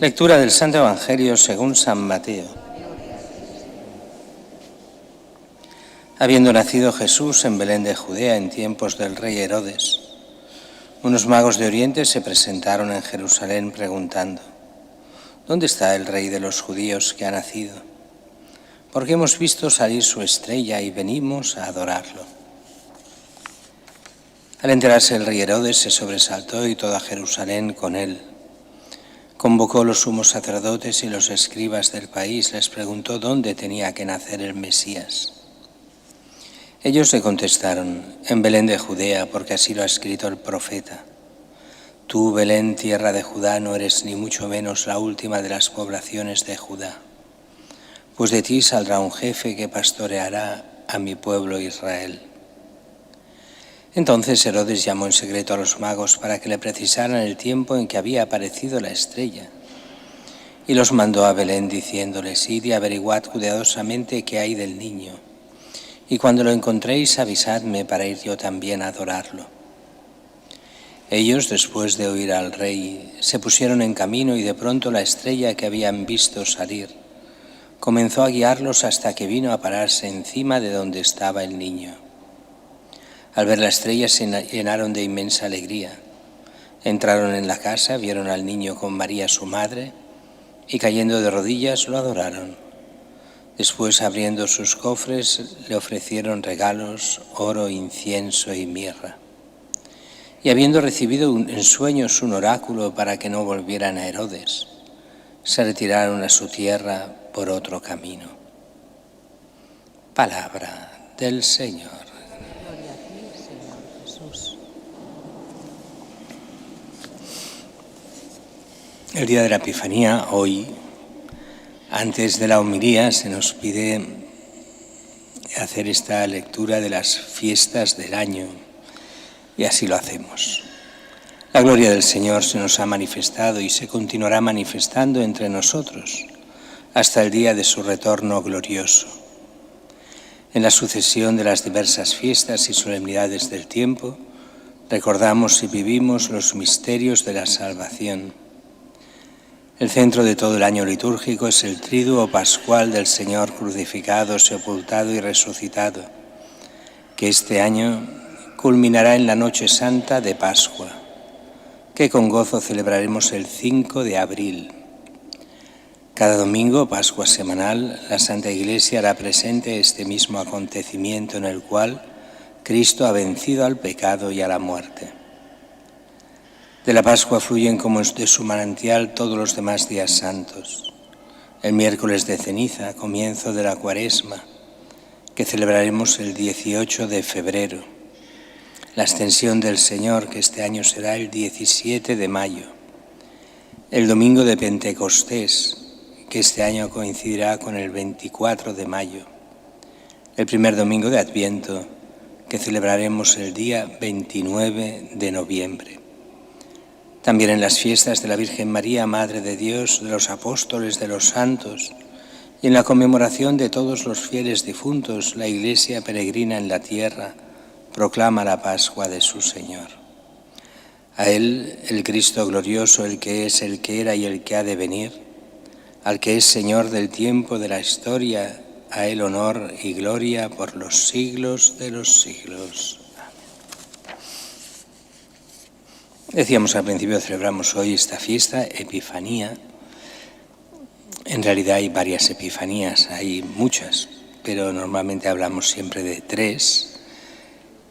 Lectura del Santo Evangelio según San Mateo. Habiendo nacido Jesús en Belén de Judea en tiempos del rey Herodes, unos magos de Oriente se presentaron en Jerusalén preguntando: ¿Dónde está el rey de los judíos que ha nacido? Porque hemos visto salir su estrella y venimos a adorarlo. Al enterarse el rey Herodes se sobresaltó y toda Jerusalén con él. Convocó los sumos sacerdotes y los escribas del país, les preguntó dónde tenía que nacer el Mesías. Ellos le contestaron: en Belén de Judea, porque así lo ha escrito el profeta. Tú, Belén, tierra de Judá, no eres ni mucho menos la última de las poblaciones de Judá, pues de ti saldrá un jefe que pastoreará a mi pueblo Israel. Entonces Herodes llamó en secreto a los magos para que le precisaran el tiempo en que había aparecido la estrella, y los mandó a Belén diciéndoles: id y averiguad cuidadosamente qué hay del niño, y cuando lo encontréis avisadme para ir yo también a adorarlo. Ellos, después de oír al rey, se pusieron en camino, y de pronto la estrella que habían visto salir comenzó a guiarlos hasta que vino a pararse encima de donde estaba el niño. Al ver la estrella se llenaron de inmensa alegría. Entraron en la casa, vieron al niño con María su madre, y cayendo de rodillas lo adoraron. Después, abriendo sus cofres, le ofrecieron regalos, oro, incienso y mirra. Y habiendo recibido en sueños un oráculo para que no volvieran a Herodes, se retiraron a su tierra por otro camino. Palabra del Señor. El día de la Epifanía, hoy, antes de la homilía, se nos pide hacer esta lectura de las fiestas del año, y así lo hacemos. La gloria del Señor se nos ha manifestado y se continuará manifestando entre nosotros hasta el día de su retorno glorioso. En la sucesión de las diversas fiestas y solemnidades del tiempo, recordamos y vivimos los misterios de la salvación. El centro de todo el año litúrgico es el triduo pascual del Señor crucificado, sepultado y resucitado, que este año culminará en la Noche Santa de Pascua, que con gozo celebraremos el 5 de abril. Cada domingo, Pascua semanal, la Santa Iglesia hará presente este mismo acontecimiento en el cual Cristo ha vencido al pecado y a la muerte. De la Pascua fluyen como de su manantial todos los demás días santos. El miércoles de ceniza, comienzo de la Cuaresma, que celebraremos el 18 de febrero. La Ascensión del Señor, que este año será el 17 de mayo. El domingo de Pentecostés, que este año coincidirá con el 24 de mayo. El primer domingo de Adviento, que celebraremos el día 29 de noviembre. También en las fiestas de la Virgen María, Madre de Dios, de los apóstoles, de los santos, y en la conmemoración de todos los fieles difuntos, la Iglesia peregrina en la tierra proclama la Pascua de su Señor. A Él, el Cristo glorioso, el que es, el que era y el que ha de venir, al que es Señor del tiempo, de la historia, a Él honor y gloria por los siglos de los siglos. Decíamos al principio, celebramos hoy esta fiesta, Epifanía. En realidad hay varias Epifanías, hay muchas, pero normalmente hablamos siempre de 3.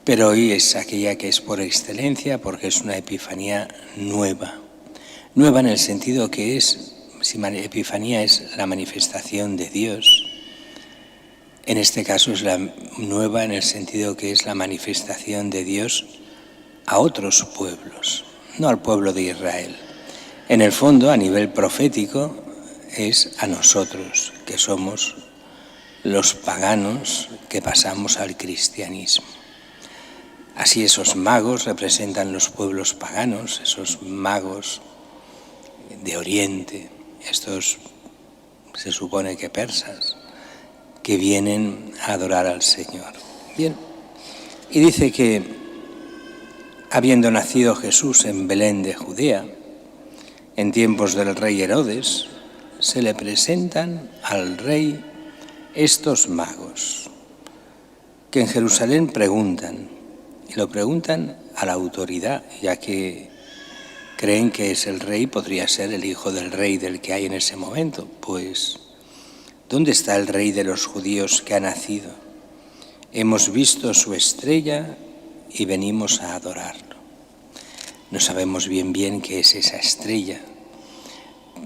Pero hoy es aquella que es por excelencia porque es una Epifanía nueva. Nueva en el sentido que Epifanía es la manifestación de Dios. En este caso es la nueva en el sentido que es la manifestación de Dios a otros pueblos, no al pueblo de Israel. En el fondo, a nivel profético, es a nosotros, que somos los paganos que pasamos al cristianismo. Así esos magos representan los pueblos paganos, esos magos de Oriente, estos se supone que persas, que vienen a adorar al Señor. Bien, y dice que habiendo nacido Jesús en Belén de Judea, En tiempos del rey Herodes, se le presentan al rey estos magos, que en Jerusalén preguntan, y lo preguntan a la autoridad, ya que creen que es el rey, podría ser el hijo del rey del que hay en ese momento. Pues, ¿dónde está el rey de los judíos que ha nacido? Hemos visto su estrella y venimos a adorarlo. No sabemos bien qué es esa estrella,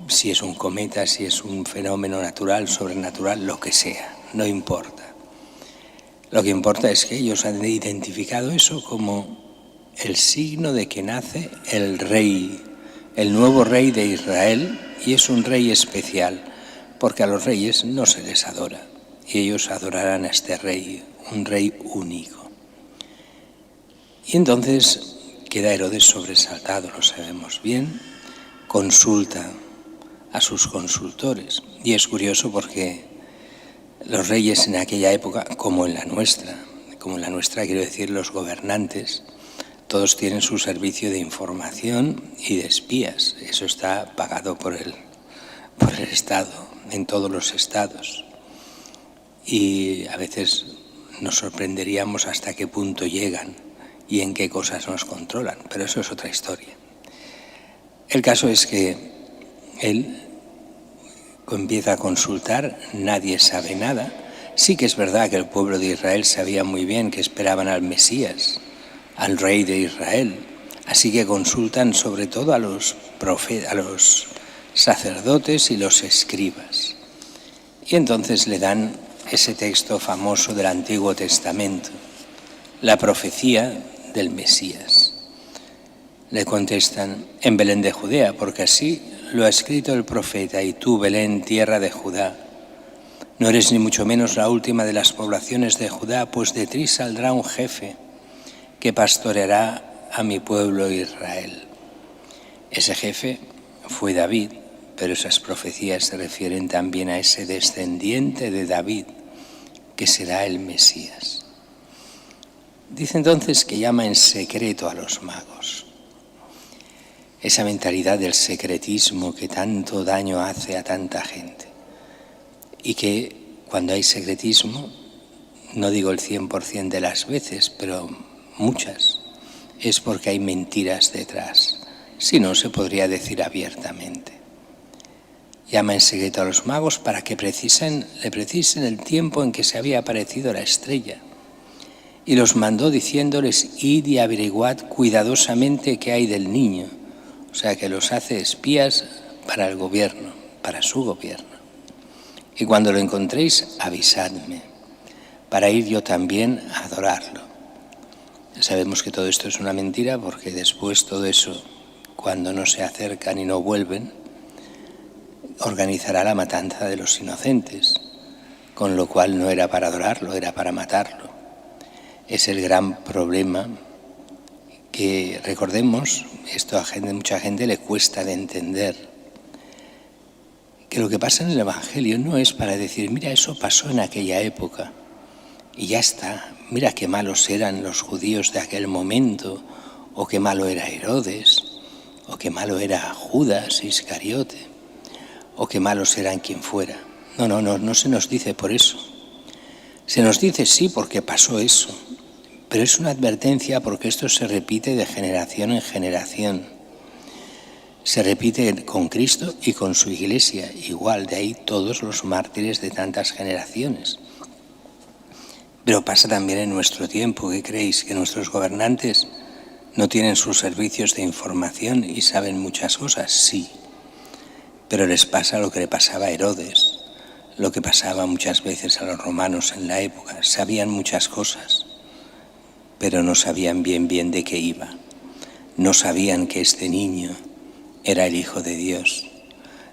si es un cometa, si es un fenómeno natural, sobrenatural, lo que sea, no importa. Lo que importa es que ellos han identificado eso como el signo de que nace el rey, el nuevo rey de Israel, y es un rey especial, porque a los reyes no se les adora, y ellos adorarán a este rey, un rey único. Y entonces queda Herodes sobresaltado, lo sabemos bien, consulta a sus consultores, y es curioso porque los reyes en aquella época, como en la nuestra quiero decir los gobernantes, todos tienen su servicio de información y de espías. Eso está pagado por el Estado, en todos los estados. Y a veces nos sorprenderíamos hasta qué punto llegan y en qué cosas nos controlan, pero eso es otra historia. El caso es que él empieza a consultar, nadie sabe nada. Sí que es verdad que el pueblo de Israel sabía muy bien que esperaban al Mesías, al rey de Israel. Así que consultan sobre todo a los sacerdotes y los escribas. Y entonces le dan ese texto famoso del Antiguo Testamento, la profecía del Mesías. Le contestan, en Belén de Judea, porque así lo ha escrito el profeta, y tú, Belén, tierra de Judá, no eres ni mucho menos la última de las poblaciones de Judá, pues de ti saldrá un jefe que pastoreará a mi pueblo Israel. Ese jefe fue David, pero esas profecías se refieren también a ese descendiente de David, que será el Mesías. Dice entonces que llama en secreto a los magos. Esa mentalidad del secretismo que tanto daño hace a tanta gente. Y que cuando hay secretismo, no digo el 100% de las veces, pero muchas, es porque hay mentiras detrás. Si no, se podría decir abiertamente. Llama en secreto a los magos para que le precisen el tiempo en que se había aparecido la estrella. Y los mandó diciéndoles, id y averiguad cuidadosamente qué hay del niño. O sea, que los hace espías para el gobierno, para su gobierno. Y cuando lo encontréis, avisadme, para ir yo también a adorarlo. Sabemos que todo esto es una mentira, porque después todo eso, cuando no se acercan y no vuelven, organizará la matanza de los inocentes, con lo cual no era para adorarlo, era para matarlo. Es el gran problema que, recordemos, esto a mucha gente le cuesta de entender, que lo que pasa en el Evangelio no es para decir, mira, eso pasó en aquella época y ya está, mira qué malos eran los judíos de aquel momento, o qué malo era Herodes, o qué malo era Judas Iscariote, o qué malos eran quien fuera. No se nos dice por eso. Se nos dice sí porque pasó eso, pero es una advertencia porque esto se repite de generación en generación. Se repite con Cristo y con su Iglesia, igual, de ahí todos los mártires de tantas generaciones. Pero pasa también en nuestro tiempo. ¿Qué creéis? ¿Que nuestros gobernantes no tienen sus servicios de información y saben muchas cosas? Sí, pero les pasa lo que le pasaba a Herodes, lo que pasaba muchas veces a los romanos en la época. Sabían muchas cosas, pero no sabían bien de qué iba. No sabían que este niño era el Hijo de Dios.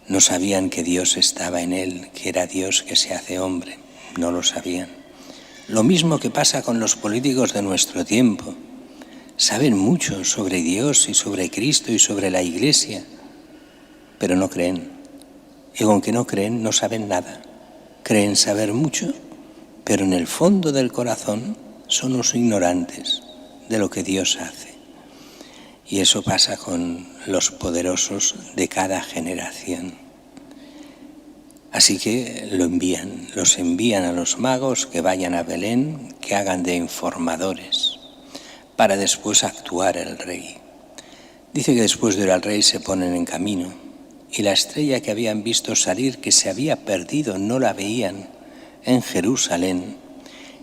No sabían que Dios estaba en él, que era Dios que se hace hombre. No lo sabían. Lo mismo que pasa con los políticos de nuestro tiempo. Saben mucho sobre Dios y sobre Cristo y sobre la Iglesia, pero no creen. Y aunque no creen, no saben nada. Creen saber mucho, pero en el fondo del corazón son los ignorantes de lo que Dios hace. Y eso pasa con los poderosos de cada generación. Así que los envían a los magos que vayan a Belén, que hagan de informadores, para después actuar el rey. Dice que después de ir al rey se ponen en camino, y la estrella que habían visto salir, que se había perdido, no la veían en Jerusalén.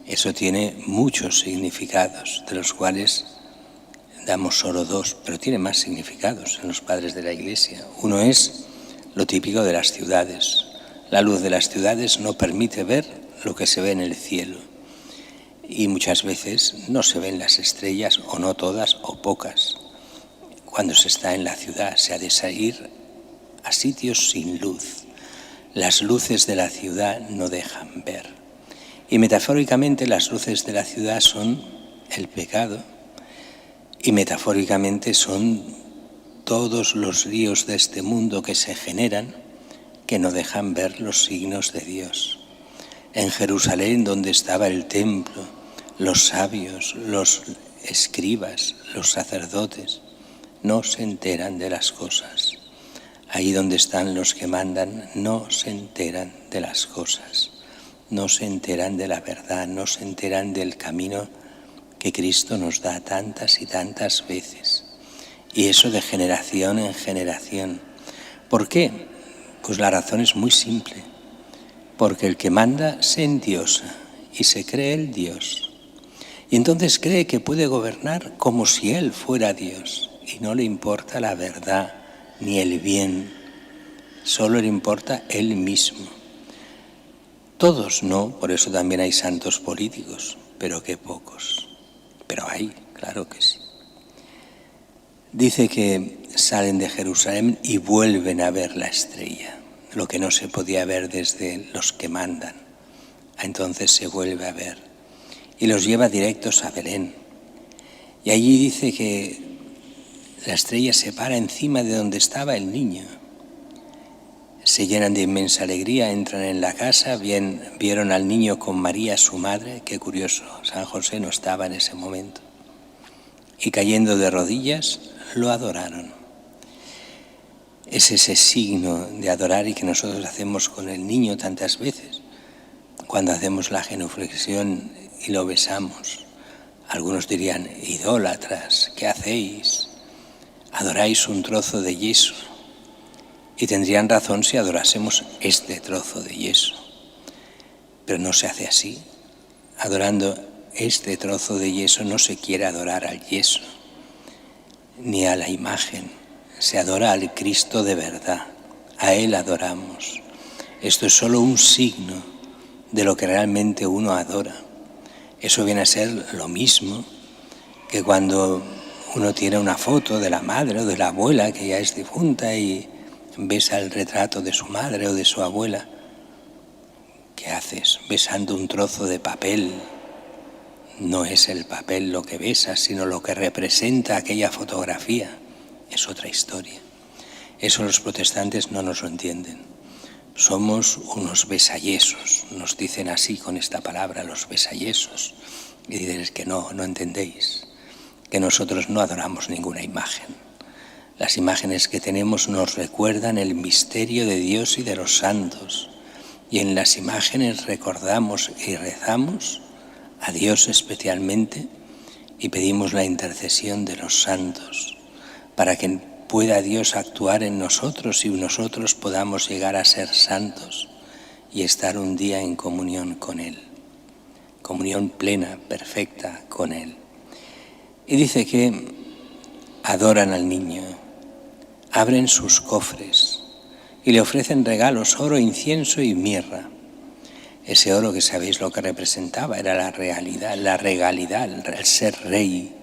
Eso tiene muchos significados, de los cuales damos solo dos, pero tiene más significados en los padres de la Iglesia. Uno es lo típico de las ciudades. La luz de las ciudades no permite ver lo que se ve en el cielo. Y muchas veces no se ven las estrellas, o no todas, o pocas. Cuando se está en la ciudad se ha de salir a sitios sin luz. Las luces de la ciudad no dejan ver. Y metafóricamente las luces de la ciudad son el pecado, y metafóricamente son todos los líos de este mundo que se generan, que no dejan ver los signos de Dios. En Jerusalén, donde estaba el templo, los sabios, los escribas, los sacerdotes, no se enteran de las cosas. Ahí donde están los que mandan, no se enteran de las cosas, no se enteran de la verdad, no se enteran del camino que Cristo nos da tantas y tantas veces. Y eso de generación en generación. ¿Por qué? Pues la razón es muy simple. Porque el que manda se endiosa y se cree el Dios. Y entonces cree que puede gobernar como si Él fuera Dios. Y no le importa la verdad ni el bien. Solo le importa Él mismo. Todos no, por eso también hay santos políticos, pero qué pocos. Pero hay, claro que sí. Dice que salen de Jerusalén y vuelven a ver la estrella, lo que no se podía ver desde los que mandan. Entonces se vuelve a ver y los lleva directos a Belén. Y allí dice que la estrella se para encima de donde estaba el niño. Se llenan de inmensa alegría, entran en la casa, vieron al niño con María, su madre. Qué curioso, San José no estaba en ese momento. Y cayendo de rodillas, lo adoraron. Es ese signo de adorar y que nosotros hacemos con el niño tantas veces. Cuando hacemos la genuflexión y lo besamos, algunos dirían: idólatras, ¿qué hacéis? Adoráis un trozo de yeso. Y tendrían razón si adorásemos este trozo de yeso. Pero no se hace así. Adorando este trozo de yeso no se quiere adorar al yeso, ni a la imagen. Se adora al Cristo de verdad. A Él adoramos. Esto es solo un signo de lo que realmente uno adora. Eso viene a ser lo mismo que cuando uno tiene una foto de la madre o de la abuela que ya es difunta y besa el retrato de su madre o de su abuela. ¿Qué haces? Besando un trozo de papel. No es el papel lo que besas, sino lo que representa aquella fotografía. Es otra historia. Eso los protestantes no nos lo entienden. Somos unos besayesos, nos dicen así con esta palabra, los besayesos. Y dicen: es que no entendéis, que nosotros no adoramos ninguna imagen. Las imágenes que tenemos nos recuerdan el misterio de Dios y de los santos. Y en las imágenes recordamos y rezamos a Dios especialmente y pedimos la intercesión de los santos para que pueda Dios actuar en nosotros y nosotros podamos llegar a ser santos y estar un día en comunión con Él. Comunión plena, perfecta con Él. Y dice que adoran al niño, abren sus cofres y le ofrecen regalos: oro, incienso y mirra. Ese oro, que sabéis lo que representaba, era la regalidad, el ser rey.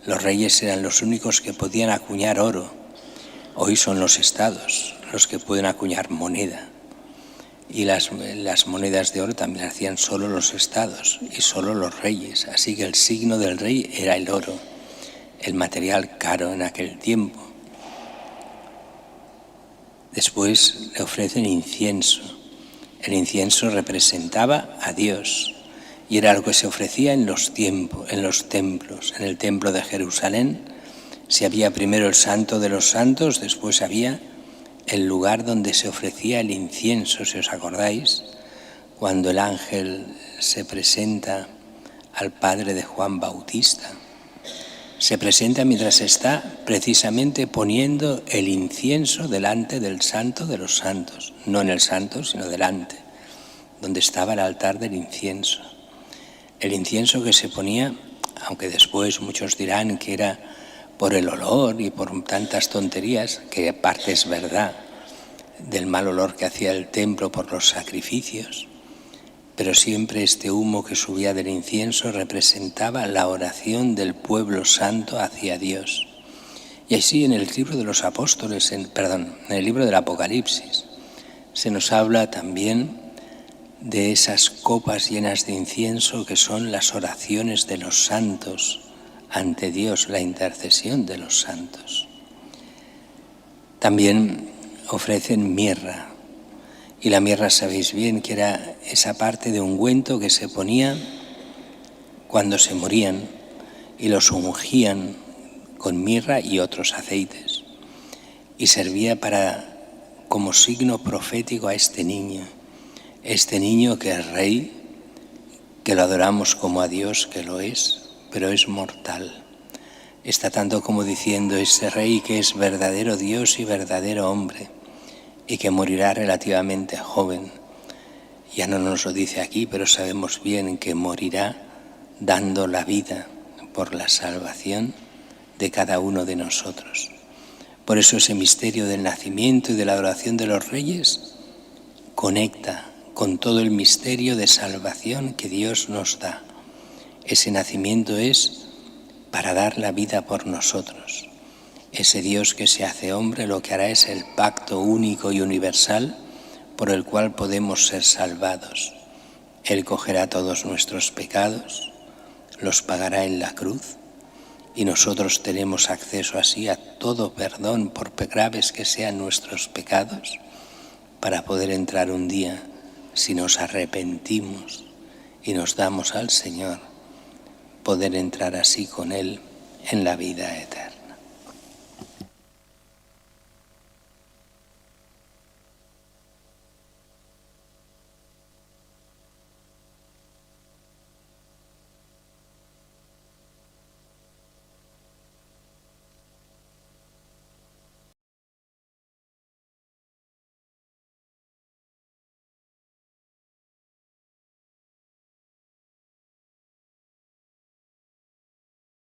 Los reyes eran los únicos que podían acuñar oro. Hoy son los estados los que pueden acuñar moneda. Y las monedas de oro también las hacían solo los estados y solo los reyes. Así que el signo del rey era el oro, el material caro en aquel tiempo. Después le ofrecen incienso. El incienso representaba a Dios y era lo que se ofrecía en los templos. En el templo de Jerusalén Si había primero el Santo de los Santos, después había el lugar donde se ofrecía el incienso, si os acordáis, cuando el ángel se presenta al padre de Juan Bautista. Se presenta mientras está precisamente poniendo el incienso delante del Santo de los Santos, no en el Santo, sino delante, donde estaba el altar del incienso. El incienso que se ponía, aunque después muchos dirán que era por el olor y por tantas tonterías, que aparte es verdad, del mal olor que hacía el templo por los sacrificios, pero siempre este humo que subía del incienso representaba la oración del pueblo santo hacia Dios. Y así en el libro de los apóstoles, en el libro del Apocalipsis, se nos habla también de esas copas llenas de incienso que son las oraciones de los santos ante Dios, la intercesión de los santos. También ofrecen mirra. Y la mirra sabéis bien que era esa parte de ungüento que se ponía cuando se morían y los ungían con mirra y otros aceites. Y servía como signo profético a este niño que es rey, que lo adoramos como a Dios, que lo es, pero es mortal. Está tanto como diciendo ese rey que es verdadero Dios y verdadero hombre, y que morirá relativamente joven. Ya no nos lo dice aquí, pero sabemos bien que morirá dando la vida por la salvación de cada uno de nosotros. Por eso ese misterio del nacimiento y de la adoración de los reyes conecta con todo el misterio de salvación que Dios nos da. Ese nacimiento es para dar la vida por nosotros. Ese Dios que se hace hombre lo que hará es el pacto único y universal por el cual podemos ser salvados. Él cogerá todos nuestros pecados, los pagará en la cruz y nosotros tenemos acceso así a todo perdón por graves que sean nuestros pecados para poder entrar un día, si nos arrepentimos y nos damos al Señor, poder entrar así con Él en la vida eterna.